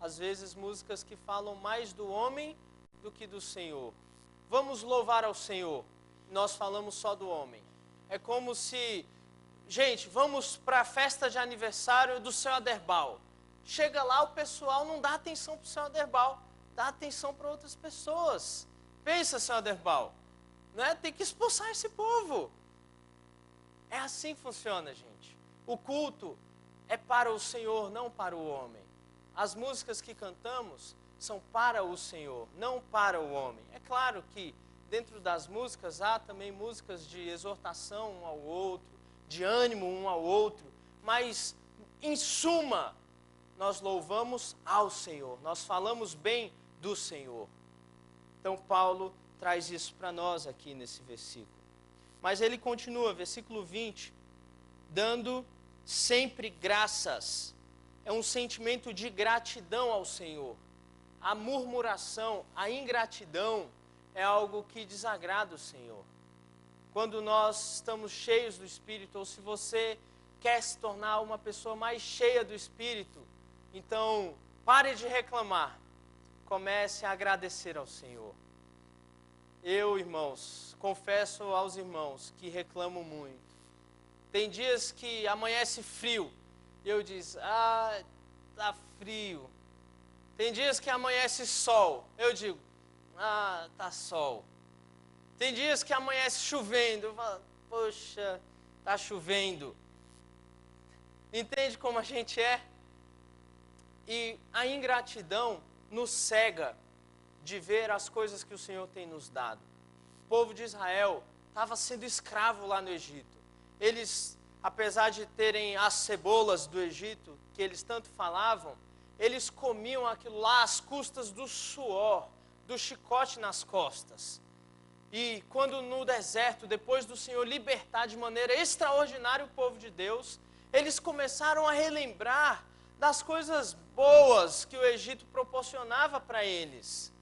Às vezes, músicas que falam mais do homem do que do Senhor. Vamos louvar ao Senhor. Nós falamos só do homem. É como se, gente, vamos para a festa de aniversário do seu Aderbal. Chega lá, o pessoal não dá atenção para o seu Aderbal, dá atenção para outras pessoas. Pensa, seu Aderbal, né? Tem que expulsar esse povo. É assim que funciona, gente. O culto é para o Senhor, não para o homem. As músicas que cantamos são para o Senhor, não para o homem. É claro que dentro das músicas há também músicas de exortação um ao outro, de ânimo um ao outro, mas em suma, nós louvamos ao Senhor, nós falamos bem do Senhor. Então Paulo traz isso para nós aqui nesse versículo. Mas ele continua, versículo 20, dando sempre graças. É um sentimento de gratidão ao Senhor. A murmuração, a ingratidão é algo que desagrada o Senhor. Quando nós estamos cheios do Espírito, ou se você quer se tornar uma pessoa mais cheia do Espírito, então pare de reclamar. Comece a agradecer ao Senhor. Eu, irmãos, confesso aos irmãos que reclamo muito. Tem dias que amanhece frio e eu diz, tá frio. Tem dias que amanhece sol, eu digo, tá sol. Tem dias que amanhece chovendo, eu falo, poxa, tá chovendo. Entende como a gente é? E a ingratidão nos cega de ver as coisas que o Senhor tem nos dado. O povo de Israel estava sendo escravo lá no Egito. Eles, apesar de terem as cebolas do Egito, que eles tanto falavam, eles comiam aquilo lá às custas do suor, do chicote nas costas. E quando no deserto, depois do Senhor libertar de maneira extraordinária o povo de Deus, eles começaram a relembrar das coisas boas que o Egito proporcionava para eles.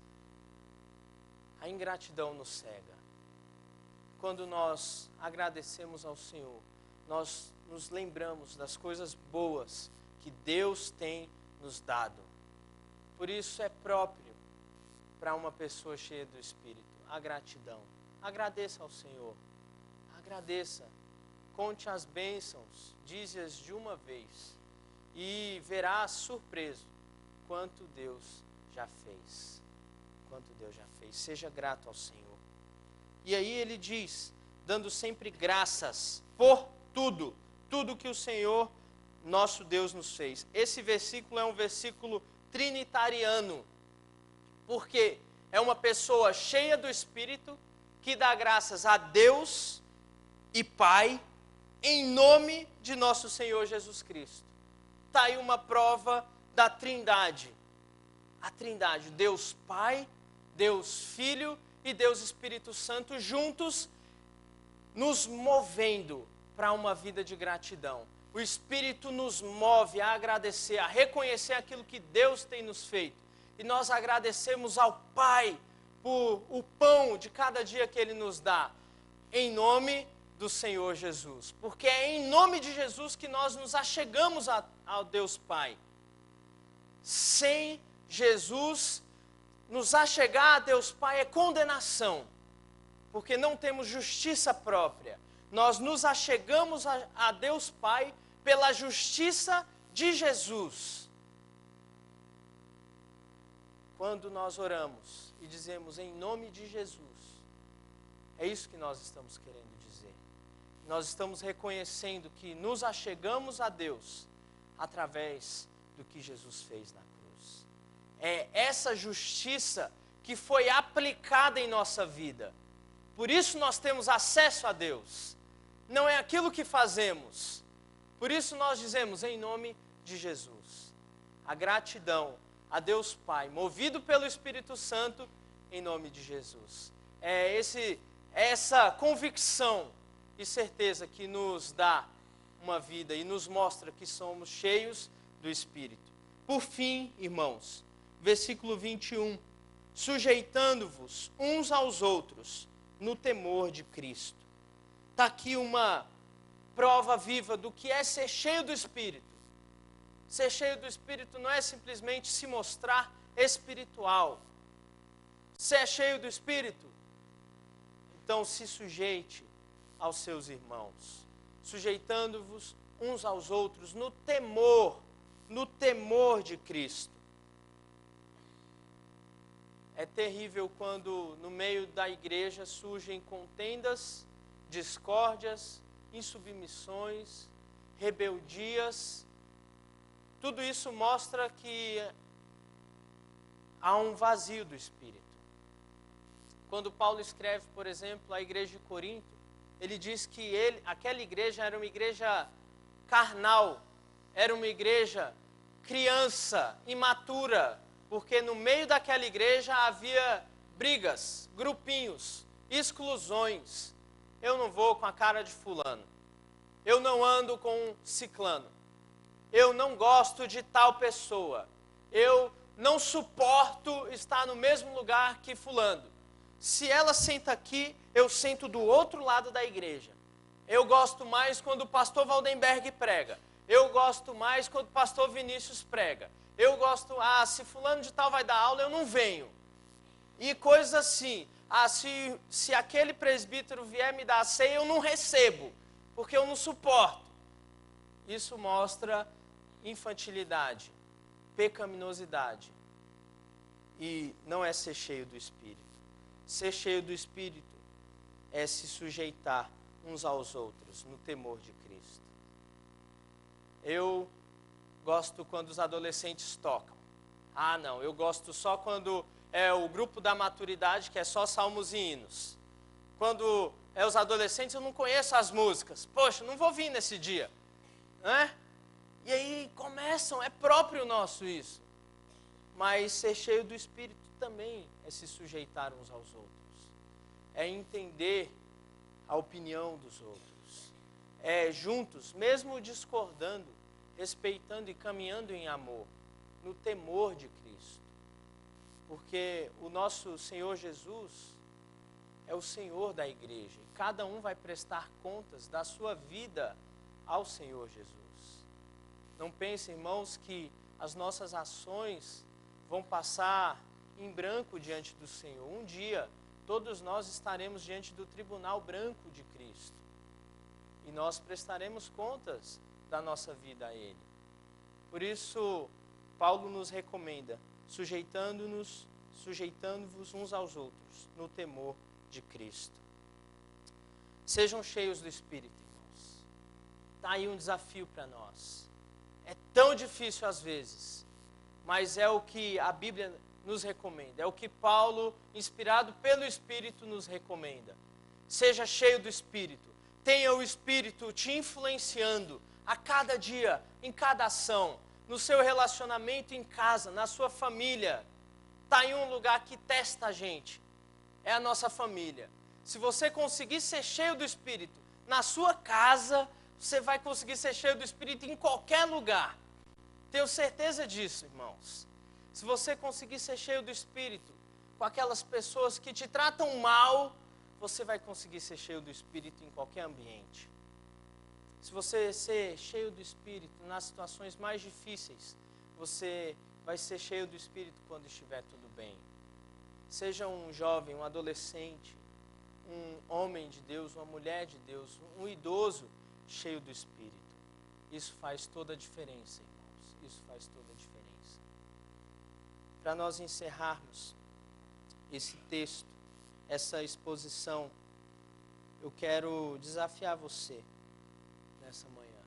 A ingratidão nos cega. Quando nós agradecemos ao Senhor, nós nos lembramos das coisas boas que Deus tem nos dado. Por isso é próprio para uma pessoa cheia do Espírito a gratidão. Agradeça ao Senhor. Agradeça. Conte as bênçãos, dize-as de uma vez. E verás surpreso quanto Deus já fez. Quanto Deus já fez. Seja grato ao Senhor. E aí ele diz, dando sempre graças por tudo. Tudo que o Senhor, nosso Deus, nos fez. Esse versículo é um versículo trinitariano. Porque é uma pessoa cheia do Espírito que dá graças a Deus e Pai em nome de nosso Senhor Jesus Cristo. Está aí uma prova da Trindade. A Trindade, Deus Pai, Deus Filho e Deus Espírito Santo juntos nos movendo para uma vida de gratidão. O Espírito nos move a agradecer, a reconhecer aquilo que Deus tem nos feito. E nós agradecemos ao Pai por o pão de cada dia que Ele nos dá, em nome do Senhor Jesus. Porque é em nome de Jesus que nós nos achegamos ao Deus Pai. Sem Jesus, nos achegar a Deus Pai é condenação. Porque não temos justiça própria. Nós nos achegamos a Deus Pai pela justiça de Jesus. Quando nós oramos e dizemos em nome de Jesus, é isso que nós estamos querendo dizer. Nós estamos reconhecendo que nos achegamos a Deus através do que Jesus fez na cruz. É essa justiça que foi aplicada em nossa vida. Por isso nós temos acesso a Deus. Não é aquilo que fazemos. Por isso nós dizemos em nome de Jesus. A gratidão a Deus Pai, movido pelo Espírito Santo, em nome de Jesus. É essa convicção e certeza que nos dá uma vida e nos mostra que somos cheios do Espírito. Por fim, irmãos, versículo 21, sujeitando-vos uns aos outros no temor de Cristo. Está aqui uma prova viva do que é ser cheio do Espírito. Ser cheio do Espírito não é simplesmente se mostrar espiritual. Ser cheio do Espírito, então se sujeite aos seus irmãos, sujeitando-vos uns aos outros no temor de Cristo. É terrível quando no meio da igreja surgem contendas, discórdias, insubmissões, rebeldias. Tudo isso mostra que há um vazio do Espírito. Quando Paulo escreve, por exemplo, à igreja de Corinto, ele diz que aquela igreja era uma igreja carnal, era uma igreja criança, imatura, porque no meio daquela igreja havia brigas, grupinhos, exclusões. Eu não vou com a cara de fulano, eu não ando com ciclano, eu não gosto de tal pessoa, eu não suporto estar no mesmo lugar que fulano. Se ela senta aqui, eu sento do outro lado da igreja. Eu gosto mais quando o pastor Valdenberg prega. Eu gosto mais quando o pastor Vinícius prega. Eu gosto, se fulano de tal vai dar aula, eu não venho. E coisas assim. Se aquele presbítero vier me dar a ceia, eu não recebo, porque eu não suporto. Isso mostra infantilidade, pecaminosidade. E não é ser cheio do Espírito. Ser cheio do Espírito é se sujeitar uns aos outros no temor de Cristo. Eu gosto quando os adolescentes tocam. Não, eu gosto só quando é o grupo da maturidade, que é só salmos e hinos. Quando é os adolescentes, eu não conheço as músicas. Poxa, não vou vir nesse dia. Né? E aí começam, é próprio nosso isso. Mas ser cheio do Espírito também é se sujeitar uns aos outros. É entender a opinião dos outros. É juntos, mesmo discordando, respeitando e caminhando em amor, no temor de Cristo. Porque o nosso Senhor Jesus é o Senhor da igreja. E cada um vai prestar contas da sua vida ao Senhor Jesus. Não pensem, irmãos, que as nossas ações vão passar em branco diante do Senhor. Um dia, todos nós estaremos diante do tribunal branco de Cristo. E nós prestaremos contas da nossa vida a Ele. Por isso, Paulo nos recomenda, sujeitando-vos uns aos outros, no temor de Cristo. Sejam cheios do Espírito, irmãos. Está aí um desafio para nós. É tão difícil às vezes, mas é o que a Bíblia nos recomenda. É o que Paulo, inspirado pelo Espírito, nos recomenda. Seja cheio do Espírito. Tenha o Espírito te influenciando a cada dia, em cada ação, no seu relacionamento em casa, na sua família. Está em um lugar que testa a gente. É a nossa família. Se você conseguir ser cheio do Espírito na sua casa, você vai conseguir ser cheio do Espírito em qualquer lugar. Tenho certeza disso, irmãos. Se você conseguir ser cheio do Espírito com aquelas pessoas que te tratam mal, você vai conseguir ser cheio do Espírito em qualquer ambiente. Se você ser cheio do Espírito nas situações mais difíceis, você vai ser cheio do Espírito quando estiver tudo bem. Seja um jovem, um adolescente, um homem de Deus, uma mulher de Deus, um idoso cheio do Espírito. Isso faz toda a diferença, irmãos. Isso faz toda a diferença. Para nós encerrarmos esse texto, essa exposição, eu quero desafiar você nessa manhã.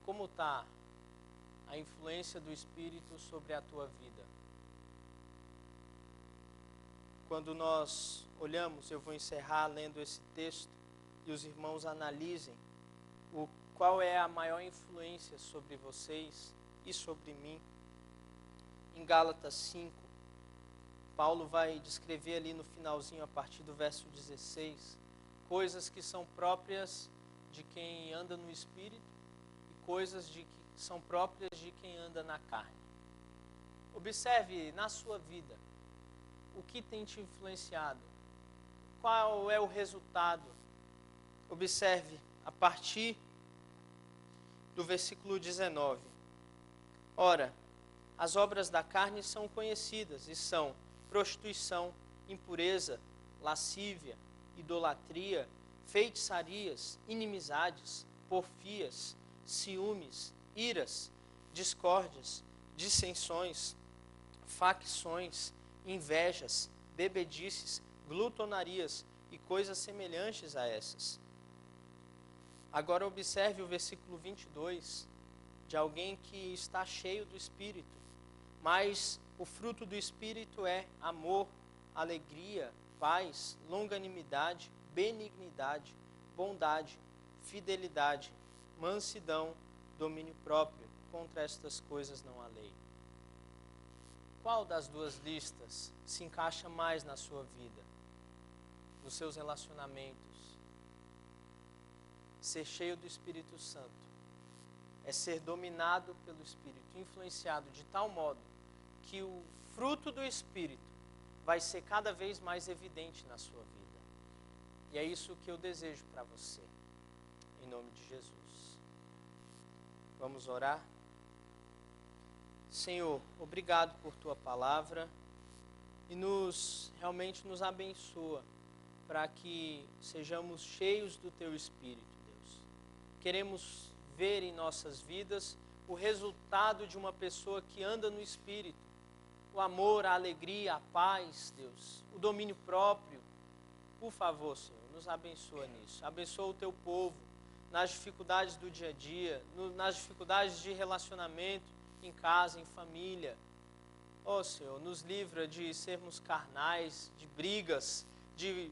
Como está a influência do Espírito sobre a tua vida? Quando nós olhamos, eu vou encerrar lendo esse texto, e os irmãos analisem qual é a maior influência sobre vocês e sobre mim. Em Gálatas 5, Paulo vai descrever ali no finalzinho, a partir do verso 16, coisas que são próprias de quem anda no Espírito e coisas que são próprias de quem anda na carne. Observe na sua vida o que tem te influenciado, qual é o resultado. Observe a partir do versículo 19. Ora, as obras da carne são conhecidas e são prostituição, impureza, lascívia, idolatria, feitiçarias, inimizades, porfias, ciúmes, iras, discórdias, dissensões, facções, invejas, bebedices, glutonarias e coisas semelhantes a essas. Agora observe o versículo 22, de alguém que está cheio do Espírito, mas o fruto do Espírito é amor, alegria, paz, longanimidade, benignidade, bondade, fidelidade, mansidão, domínio próprio. Contra estas coisas não há lei. Qual das duas listas se encaixa mais na sua vida, nos seus relacionamentos? Ser cheio do Espírito Santo é ser dominado pelo Espírito, influenciado de tal modo que o fruto do Espírito vai ser cada vez mais evidente na sua vida. E é isso que eu desejo para você. nome de Jesus. Vamos orar? Senhor, obrigado por tua palavra e realmente nos abençoa para que sejamos cheios do teu Espírito, Deus. Queremos ver em nossas vidas o resultado de uma pessoa que anda no Espírito. O amor, a alegria, a paz, Deus, o domínio próprio. Por favor, Senhor, nos abençoa nisso. Abençoa o teu povo nas dificuldades do dia a dia, nas dificuldades de relacionamento em casa, em família. Ó Senhor, nos livra de sermos carnais, de brigas, de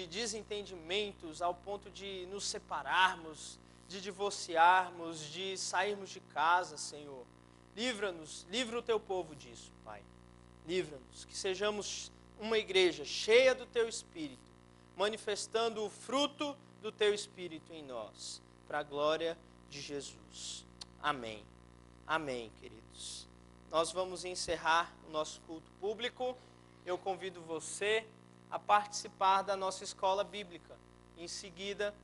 desentendimentos ao ponto de nos separarmos, de divorciarmos, de sairmos de casa, Senhor. Livra-nos, livra o teu povo disso, Pai. Livra-nos, que sejamos uma igreja cheia do teu Espírito, manifestando o fruto do teu Espírito em nós, para a glória de Jesus. Amém. Amém, queridos. Nós vamos encerrar o nosso culto público. Eu convido você a participar da nossa escola bíblica. Em seguida,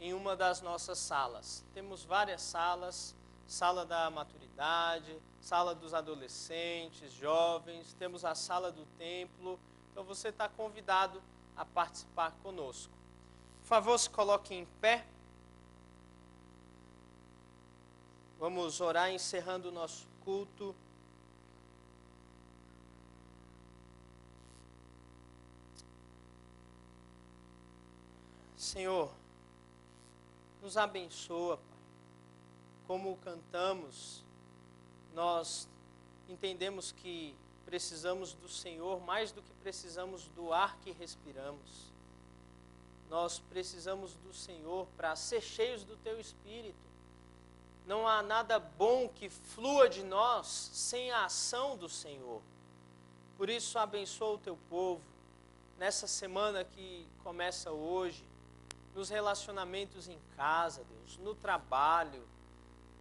em uma das nossas salas. Temos várias salas, sala da maturidade, sala dos adolescentes, jovens, temos a sala do templo. Então você está convidado a participar conosco. Por favor, se coloque em pé. Vamos orar encerrando o nosso culto. Senhor, nos abençoa, Pai. Como cantamos, nós entendemos que precisamos do Senhor mais do que precisamos do ar que respiramos. Nós precisamos do Senhor para ser cheios do Teu Espírito. Não há nada bom que flua de nós sem a ação do Senhor. Por isso, abençoa o Teu povo nessa semana que começa hoje, nos relacionamentos em casa, Deus, no trabalho,